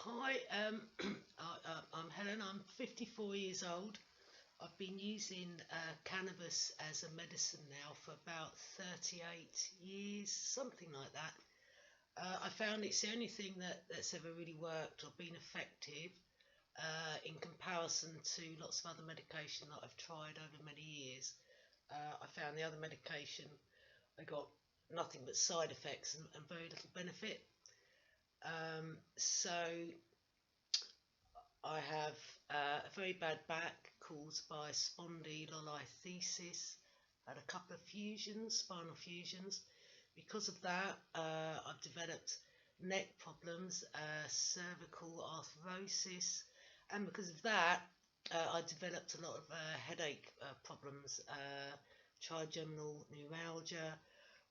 Hi, I'm Helen. I'm 54 years old. I've been using cannabis as a medicine now for about 38 years, something like that. I found it's the only thing that's ever really worked or been effective in comparison to lots of other medication that I've tried over many years. I found the other medication, I got nothing but side effects and very little benefit. So I have a very bad back caused by spondylolisthesis. Had a couple of fusions, spinal fusions. Because of that, I've developed neck problems, cervical arthrosis, and because of that, I developed a lot of headache problems, trigeminal neuralgia,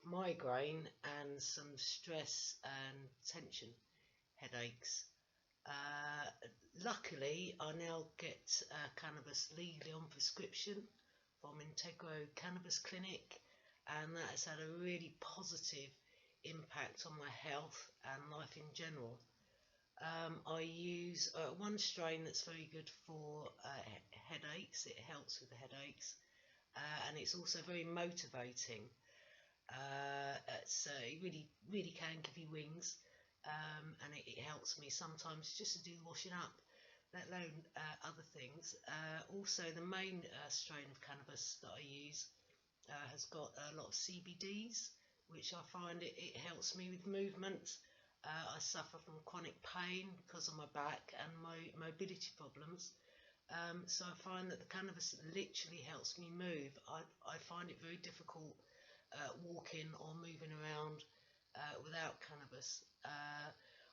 migraine, and some stress and tension headaches. Uh, Luckily, I now get cannabis legally on prescription from Integro Cannabis Clinic, and that has had a really positive impact on my health and life in general. I use one strain that's very good for headaches. It helps with the headaches, and it's also very motivating. It really can give you wings, and it helps me sometimes just to do the washing up, let alone other things. Also, the main strain of cannabis that I use has got a lot of CBDs, which I find it helps me with movement. I suffer from chronic pain because of my back and my mobility problems. So I find that the cannabis literally helps me move. I find it very difficult walking or moving around without cannabis.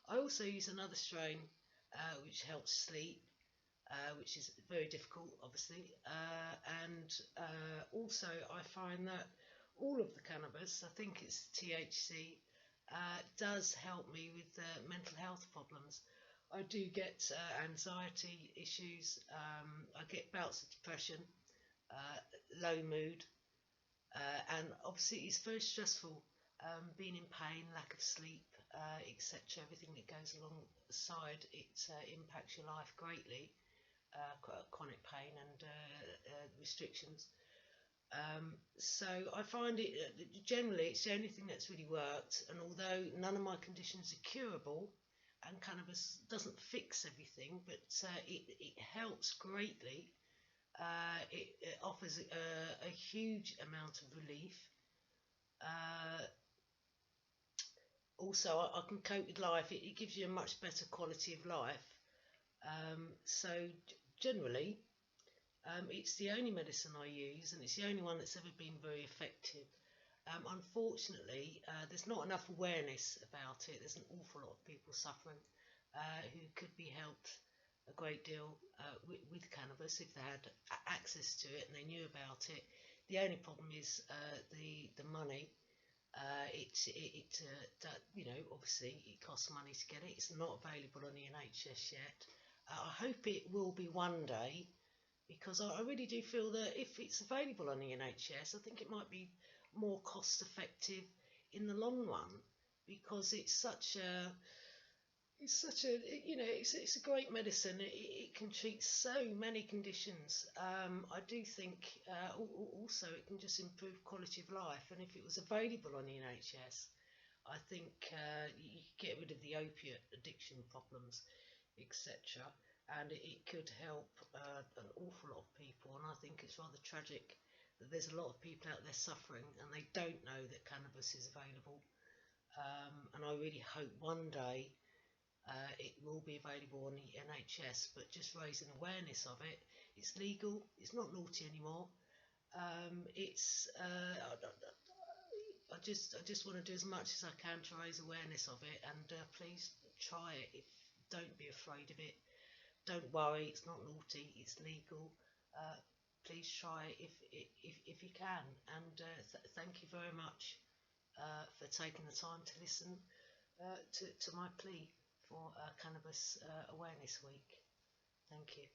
I also use another strain which helps sleep, which is very difficult, obviously. And also, I find that all of the cannabis, I think it's THC, does help me with mental health problems. I do get anxiety issues, I get bouts of depression, low mood, and obviously it's very stressful, being in pain, lack of sleep, etc. Everything that goes alongside it impacts your life greatly, chronic pain and restrictions. So I find it generally it's the only thing that's really worked, and although none of my conditions are curable and cannabis doesn't fix everything, but it helps greatly. It offers a huge amount of relief. Uh, Also, I can cope with life. It gives you a much better quality of life. So generally, it's the only medicine I use, and it's the only one that's ever been very effective. Unfortunately, there's not enough awareness about it. There's an awful lot of people suffering who could be helped a great deal with cannabis if they had access to it and they knew about it. The only problem is the money. Obviously it costs money to get it. It's not available on the NHS yet. I hope it will be one day, because I really do feel that if it's available on the NHS, I think it might be more cost effective in the long run, because it's a great medicine. It can treat so many conditions. I do think also it can just improve quality of life, and if it was available on the NHS, I think you could get rid of the opiate addiction problems, etc. And it could help an awful lot of people. And I think it's rather tragic that there's a lot of people out there suffering and they don't know that cannabis is available. And I really hope one day it will be available on the NHS, but just raising awareness of it. It's legal, it's not naughty anymore. I just want to do as much as I can to raise awareness of it, and please try it. Don't be afraid of it. Don't worry, it's not naughty, it's legal. Please try it if you can, and thank you very much for taking the time to listen to my plea for Cannabis Awareness Week. Thank you.